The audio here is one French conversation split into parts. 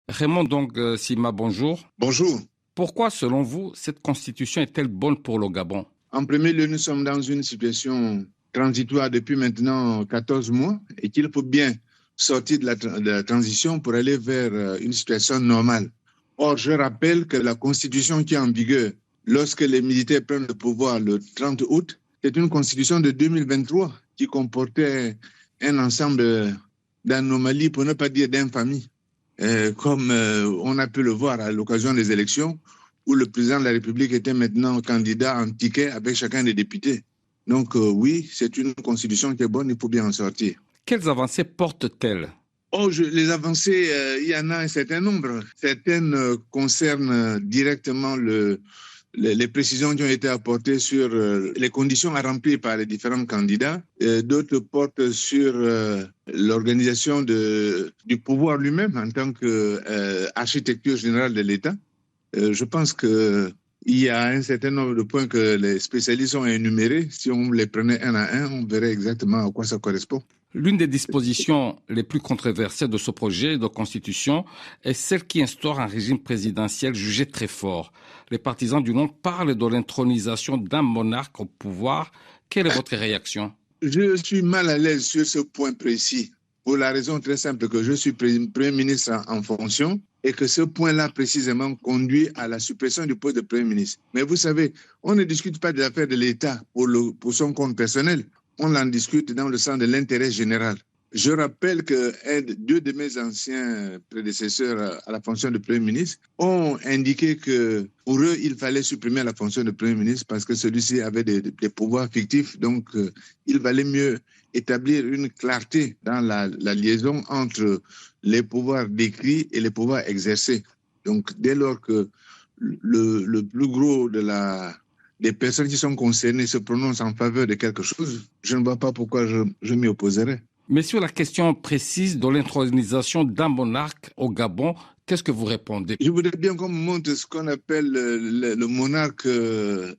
Raymond Sima, bonjour. Bonjour. Pourquoi, selon vous, cette constitution est-elle bonne pour le Gabon? En premier lieu, nous sommes dans une situation transitoire depuis maintenant 14 mois et qu'il faut bien sortir de la transition pour aller vers une situation normale. Or, je rappelle que la constitution qui est en vigueur lorsque les militaires prennent le pouvoir le 30 août, c'est une constitution de 2023 qui comportait un ensemble d'anomalies, pour ne pas dire d'infamies, comme on a pu le voir à l'occasion des élections, où le président de la République était maintenant candidat en ticket avec chacun des députés. Donc oui, c'est une constitution qui est bonne, il faut bien en sortir. Quelles avancées porte-t-elle? Les avancées, il y en a un certain nombre. Certaines concernent directement les précisions qui ont été apportées sur les conditions à remplir par les différents candidats. D'autres portent sur l'organisation du pouvoir lui-même en tant qu'architecture générale de l'État. Je pense qu'il y a un certain nombre de points que les spécialistes ont énumérés. Si on les prenait un à un, on verrait exactement à quoi ça correspond. L'une des dispositions les plus controversées de ce projet de constitution est celle qui instaure un régime présidentiel jugé très fort. Les partisans du nom parlent de l'intronisation d'un monarque au pouvoir. Quelle est votre réaction? Je suis mal à l'aise sur ce point précis, pour la raison très simple que je suis Premier ministre en fonction et que ce point-là précisément conduit à la suppression du poste de Premier ministre. Mais vous savez, on ne discute pas des affaires de l'État pour son compte personnel. On en discute dans le sens de l'intérêt général. Je rappelle que deux de mes anciens prédécesseurs à la fonction de Premier ministre ont indiqué que pour eux, il fallait supprimer la fonction de Premier ministre parce que celui-ci avait des pouvoirs fictifs. Donc, il valait mieux établir une clarté dans la liaison entre les pouvoirs décrits et les pouvoirs exercés. Donc, dès lors que le plus gros des personnes qui sont concernées se prononcent en faveur de quelque chose, je ne vois pas pourquoi je m'y opposerais. Mais sur la question précise de l'intronisation d'un monarque au Gabon, qu'est-ce que vous répondez? Je voudrais bien qu'on me montre ce qu'on appelle le monarque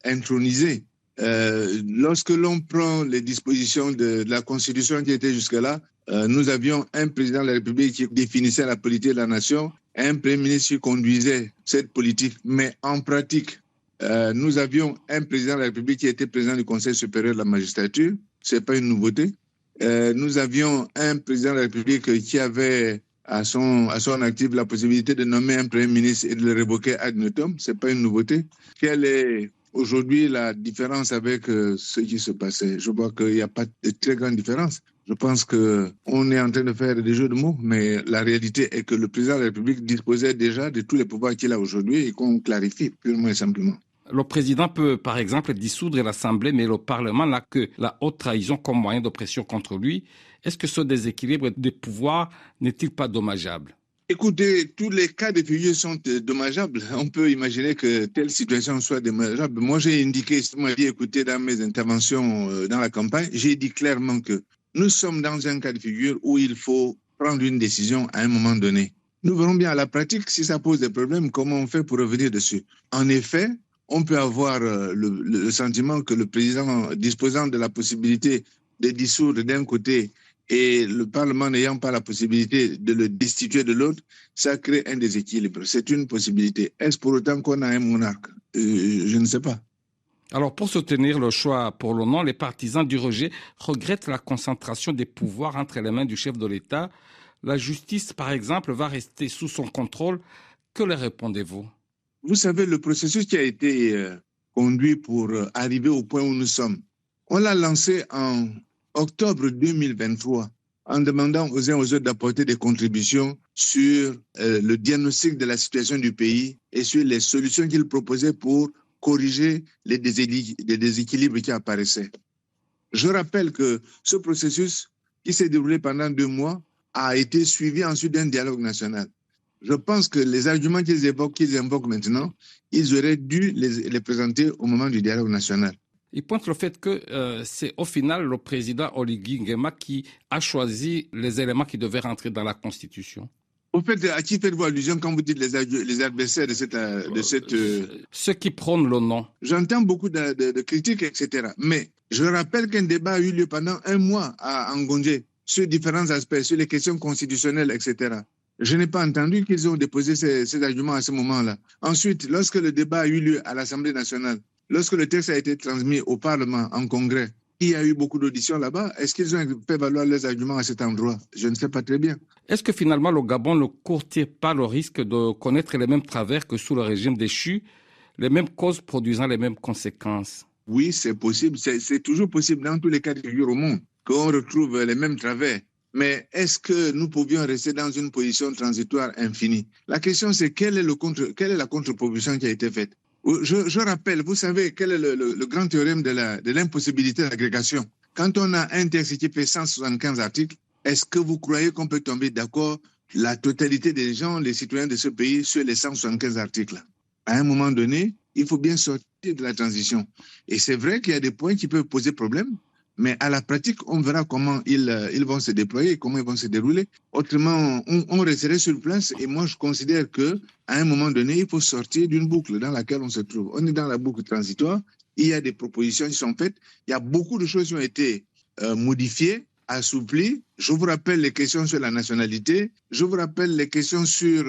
intronisé. Lorsque l'on prend les dispositions de la Constitution qui était jusque-là, nous avions un président de la République qui définissait la politique de la nation, un Premier ministre qui conduisait cette politique. Mais en pratique, nous avions un président de la République qui était président du Conseil supérieur de la magistrature. Ce n'est pas une nouveauté. Nous avions un président de la République qui avait à son actif la possibilité de nommer un Premier ministre et de le révoquer ad nutum. Ce n'est pas une nouveauté. Quelle est aujourd'hui la différence avec ce qui se passait? Je vois qu'il n'y a pas de très grande différence. Je pense qu'on est en train de faire des jeux de mots, mais la réalité est que le président de la République disposait déjà de tous les pouvoirs qu'il a aujourd'hui et qu'on clarifie purement et simplement. Le président peut, par exemple, dissoudre l'Assemblée, mais le Parlement n'a que la haute trahison comme moyen de pression contre lui. Est-ce que ce déséquilibre des pouvoirs n'est-il pas dommageable? Écoutez, tous les cas de figure sont dommageables. On peut imaginer que telle situation soit dommageable. Moi, j'ai indiqué, écoutez, dans mes interventions dans la campagne, j'ai dit clairement que nous sommes dans un cas de figure où il faut prendre une décision à un moment donné. Nous verrons bien à la pratique si ça pose des problèmes, comment on fait pour revenir dessus. En effet, on peut avoir le sentiment que le président disposant de la possibilité de dissoudre d'un côté et le Parlement n'ayant pas la possibilité de le destituer de l'autre, ça crée un déséquilibre. C'est une possibilité. Est-ce pour autant qu'on a un monarque? Je ne sais pas. Alors, pour soutenir le choix pour le nom, les partisans du rejet regrettent la concentration des pouvoirs entre les mains du chef de l'État. La justice, par exemple, va rester sous son contrôle. Que leur répondez-vous? Vous savez, le processus qui a été conduit pour arriver au point où nous sommes, on l'a lancé en octobre 2023 en demandant aux uns aux autres d'apporter des contributions sur le diagnostic de la situation du pays et sur les solutions qu'ils proposaient pour corriger les déséquilibres qui apparaissaient. Je rappelle que ce processus qui s'est déroulé pendant 2 mois a été suivi ensuite d'un dialogue national. Je pense que les arguments qu'ils invoquent maintenant, ils auraient dû les présenter au moment du dialogue national. Il pointe le fait que c'est au final le président Oligui Nguema qui a choisi les éléments qui devaient rentrer dans la Constitution. Au fait, à qui faites-vous allusion quand vous dites les adversaires de cette... Ceux qui prônent le non. J'entends beaucoup de critiques, etc. Mais je rappelle qu'un débat a eu lieu pendant 1 mois à Ngondje sur différents aspects, sur les questions constitutionnelles, etc. Je n'ai pas entendu qu'ils ont déposé ces arguments à ce moment-là. Ensuite, lorsque le débat a eu lieu à l'Assemblée nationale, lorsque le texte a été transmis au Parlement, en Congrès, il y a eu beaucoup d'auditions là-bas. Est-ce qu'ils ont fait valoir leurs arguments à cet endroit? Je ne sais pas très bien. Est-ce que finalement le Gabon ne court-il pas le risque de connaître les mêmes travers que sous le régime déchu, les mêmes causes produisant les mêmes conséquences? Oui, c'est possible. C'est toujours possible dans tous les cas de figure au monde qu'on retrouve les mêmes travers. Mais est-ce que nous pouvions rester dans une position transitoire infinie? La question, c'est quelle est la contre-proposition qui a été faite? Je rappelle, vous savez, quel est le grand théorème de l'impossibilité d'agrégation? Quand on a un texte qui fait 175 articles, est-ce que vous croyez qu'on peut tomber d'accord, la totalité des gens, les citoyens de ce pays, sur les 175 articles? À un moment donné, il faut bien sortir de la transition. Et c'est vrai qu'il y a des points qui peuvent poser problème, mais à la pratique, on verra comment ils vont se déployer, comment ils vont se dérouler. Autrement, on resterait sur place et moi, je considère qu'à un moment donné, il faut sortir d'une boucle dans laquelle on se trouve. On est dans la boucle transitoire, il y a des propositions qui sont faites, il y a beaucoup de choses qui ont été modifiées, assouplies. Je vous rappelle les questions sur la nationalité, je vous rappelle les questions sur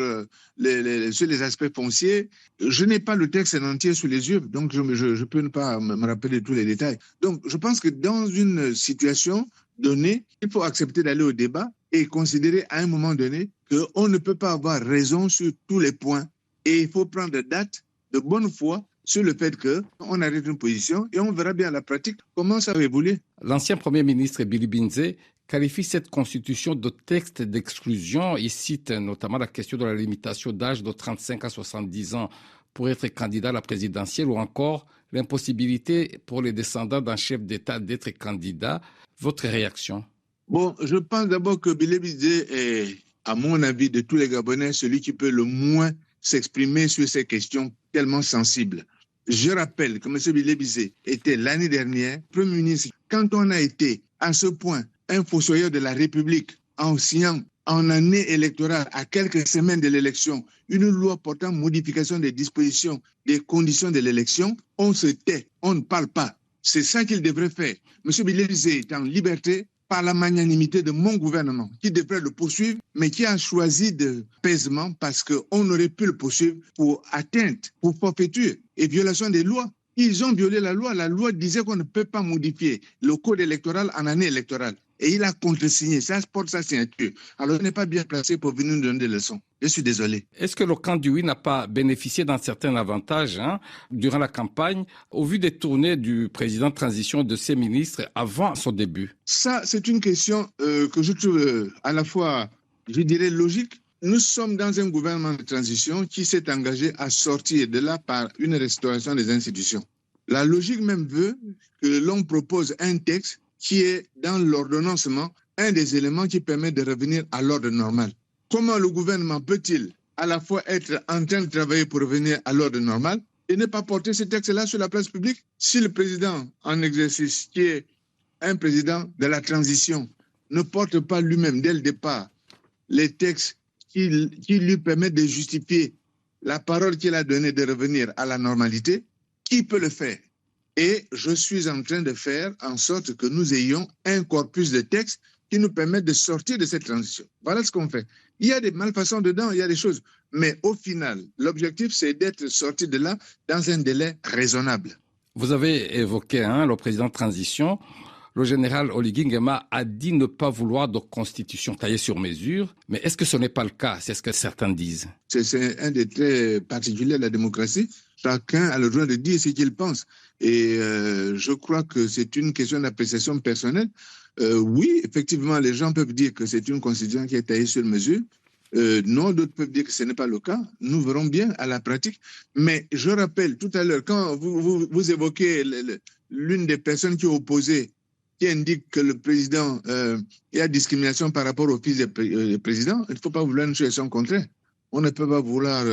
les aspects fonciers. Je n'ai pas le texte en entier sous les yeux, donc je peux ne pas me rappeler tous les détails. Donc, je pense que dans une situation donnée, il faut accepter d'aller au débat et considérer à un moment donné qu'on ne peut pas avoir raison sur tous les points. Et il faut prendre date de bonne foi sur le fait qu'on arrête une position et on verra bien à la pratique comment ça va évoluer. L'ancien Premier ministre Billy Binze qualifie cette constitution de texte d'exclusion. Il cite notamment la question de la limitation d'âge de 35 à 70 ans pour être candidat à la présidentielle ou encore l'impossibilité pour les descendants d'un chef d'État d'être candidat. Votre réaction? Bon, je pense d'abord que Billy Binze est, à mon avis, de tous les Gabonais, celui qui peut le moins s'exprimer sur ces questions tellement sensibles. Je rappelle que M. Billy Binze était l'année dernière Premier ministre. Quand on a été à ce point un fossoyeur de la République en signant en année électorale, à quelques semaines de l'élection, une loi portant modification des dispositions, des conditions de l'élection, on se tait, on ne parle pas. C'est ça qu'il devrait faire. M. Billy Binze est en liberté par la magnanimité de mon gouvernement, qui devrait le poursuivre, mais qui a choisi de paisement parce qu'on aurait pu le poursuivre pour atteinte, pour forfaiture et violation des lois. Ils ont violé la loi. La loi disait qu'on ne peut pas modifier le code électoral en année électorale. Et il a contresigné, ça porte sa signature. Alors, il n'est pas bien placé pour venir nous donner des leçons. Je suis désolé. Est-ce que le camp du oui n'a pas bénéficié d'un certain avantage durant la campagne, au vu des tournées du président de transition de ses ministres avant son début? Ça, c'est une question que je trouve à la fois, je dirais, logique. Nous sommes dans un gouvernement de transition qui s'est engagé à sortir de là par une restauration des institutions. La logique même veut que l'on propose un texte qui est dans l'ordonnancement un des éléments qui permet de revenir à l'ordre normal. Comment le gouvernement peut-il à la fois être en train de travailler pour revenir à l'ordre normal et ne pas porter ce texte-là sur la place publique? Si le président en exercice, qui est un président de la transition, ne porte pas lui-même dès le départ les textes qui lui permettent de justifier la parole qu'il a donnée de revenir à la normalité, qui peut le faire? Et je suis en train de faire en sorte que nous ayons un corpus de textes qui nous permettent de sortir de cette transition. Voilà ce qu'on fait. Il y a des malfaçons dedans, il y a des choses. Mais au final, l'objectif, c'est d'être sorti de là dans un délai raisonnable. Vous avez évoqué le président de transition. Le général Oligui Nguema a dit ne pas vouloir de constitution taillée sur mesure. Mais est-ce que ce n'est pas le cas? C'est ce que certains disent. C'est un des traits particuliers de la démocratie. Chacun a le droit de dire ce qu'il pense. Et je crois que c'est une question d'appréciation personnelle. Oui, effectivement, les gens peuvent dire que c'est une constitution qui est taillée sur mesure. Non, d'autres peuvent dire que ce n'est pas le cas. Nous verrons bien à la pratique. Mais je rappelle tout à l'heure, quand vous évoquez l'une des personnes qui est opposée, qui indique que le président, il y a discrimination par rapport au fils du président, il ne faut pas vouloir une situation contraire. On ne peut pas vouloir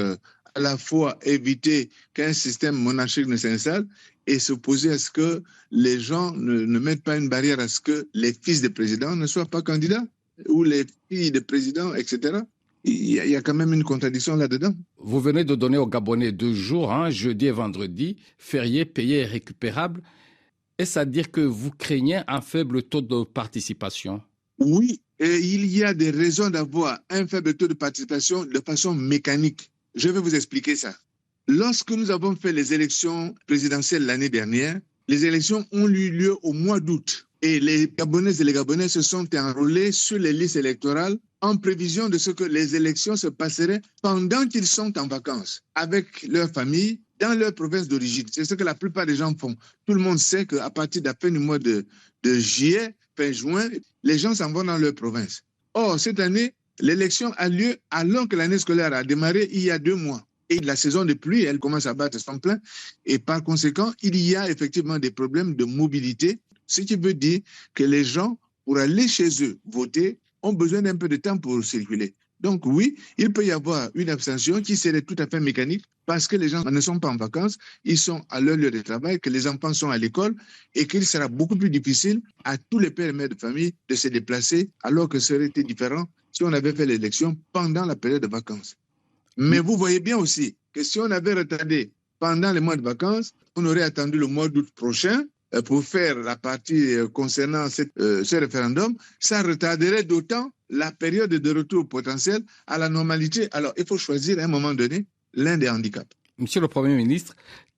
à la fois éviter qu'un système monarchique ne s'installe et s'opposer à ce que les gens ne mettent pas une barrière à ce que les fils des présidents ne soient pas candidats ou les filles des présidents, etc. Il y a quand même une contradiction là-dedans. Vous venez de donner aux Gabonais 2 jours, jeudi et vendredi, fériés, payés et récupérables. Est-ce à dire que vous craignez un faible taux de participation? Oui, et il y a des raisons d'avoir un faible taux de participation de façon mécanique. Je vais vous expliquer ça. Lorsque nous avons fait les élections présidentielles l'année dernière, les élections ont eu lieu au mois d'août. Et les Gabonaises et les Gabonais se sont enrôlés sur les listes électorales en prévision de ce que les élections se passeraient pendant qu'ils sont en vacances avec leur famille dans leur province d'origine. C'est ce que la plupart des gens font. Tout le monde sait qu'à partir de la fin du mois de juillet, fin juin, les gens s'en vont dans leur province. Or, cette année, l'élection a lieu alors que l'année scolaire a démarré il y a 2 mois. Et la saison de pluie, elle commence à battre son plein. Et par conséquent, il y a effectivement des problèmes de mobilité, ce qui veut dire que les gens, pour aller chez eux voter, ont besoin d'un peu de temps pour circuler. Donc oui, il peut y avoir une abstention qui serait tout à fait mécanique parce que les gens ne sont pas en vacances, ils sont à leur lieu de travail, que les enfants sont à l'école et qu'il sera beaucoup plus difficile à tous les pères et mères de famille de se déplacer alors que ça aurait été différent si on avait fait l'élection pendant la période de vacances. Mais vous voyez bien aussi que si on avait retardé pendant les mois de vacances, on aurait attendu le mois d'août prochain pour faire la partie concernant ce référendum, ça retarderait d'autant la période de retour potentiel à la normalité. Alors, il faut choisir à un moment donné l'un des handicaps. Monsieur le Premier ministre,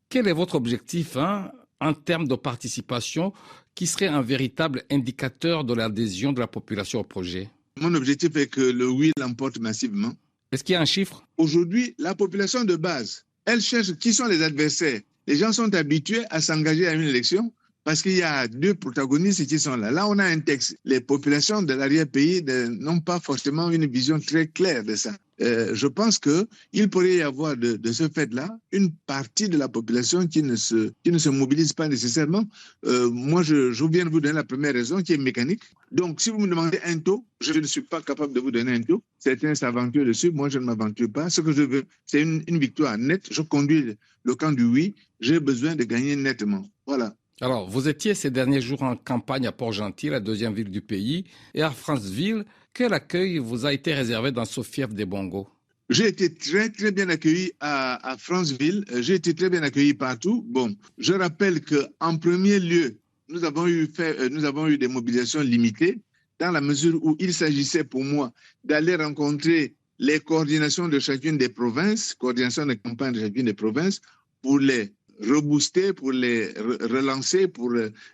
quel est votre objectif en termes de participation qui serait un véritable indicateur de l'adhésion de la population au projet? Mon objectif est que le oui l'emporte massivement. Est-ce qu'il y a un chiffre? Aujourd'hui, la population de base, elle cherche qui sont les adversaires. Les gens sont habitués à s'engager à une élection parce qu'il y a 2 protagonistes qui sont là. Là, on a un texte. Les populations de l'arrière-pays n'ont pas forcément une vision très claire de ça. Je pense qu'il pourrait y avoir de ce fait-là une partie de la population qui ne se mobilise pas nécessairement. Moi, je viens de vous donner la première raison qui est mécanique. Donc, si vous me demandez un taux, je ne suis pas capable de vous donner un taux. Certains s'aventurent dessus, moi je ne m'aventure pas. Ce que je veux, c'est une victoire nette. Je conduis le camp du oui. J'ai besoin de gagner nettement. Voilà. Alors, vous étiez ces derniers jours en campagne à Port-Gentil, la 2e ville du pays, et à Franceville. Quel accueil vous a été réservé dans ce fief des Bongos? J'ai été très, très bien accueilli à Franceville. J'ai été très bien accueilli partout. Bon, je rappelle qu'en premier lieu, nous avons eu des mobilisations limitées dans la mesure où il s'agissait pour moi d'aller rencontrer les coordinations de chacune des provinces, coordination de campagne de chacune des provinces, pour les rebooster, pour les relancer, pour,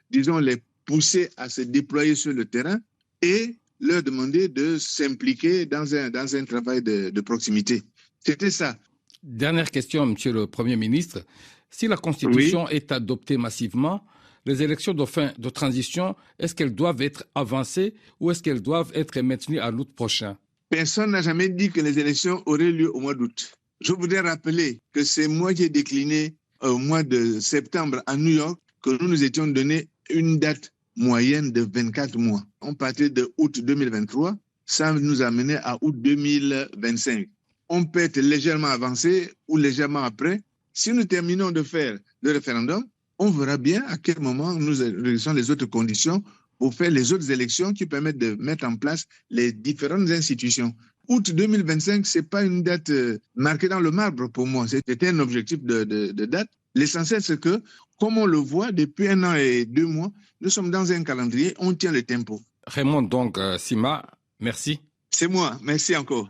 disons, les pousser à se déployer sur le terrain et leur demander de s'impliquer dans un travail de proximité. C'était ça. Dernière question, Monsieur le Premier ministre. Si la Constitution est adoptée massivement, les élections de transition, est-ce qu'elles doivent être avancées ou est-ce qu'elles doivent être maintenues à l'août prochain? Personne n'a jamais dit que les élections auraient lieu au mois d'août. Je voudrais rappeler que c'est moi qui ai décliné au mois de septembre à New York que nous nous étions donné une date moyenne de 24 mois. On partait de août 2023, ça nous a mené à août 2025. On peut être légèrement avancé ou légèrement après. Si nous terminons de faire le référendum, on verra bien à quel moment nous réunissons les autres conditions pour faire les autres élections qui permettent de mettre en place les différentes institutions. Août 2025, ce n'est pas une date marquée dans le marbre pour moi. C'était un objectif de date. L'essentiel, c'est que, comme on le voit depuis 1 an et 2 mois, nous sommes dans un calendrier, on tient le tempo. Raymond donc Sima, merci. C'est moi, merci encore.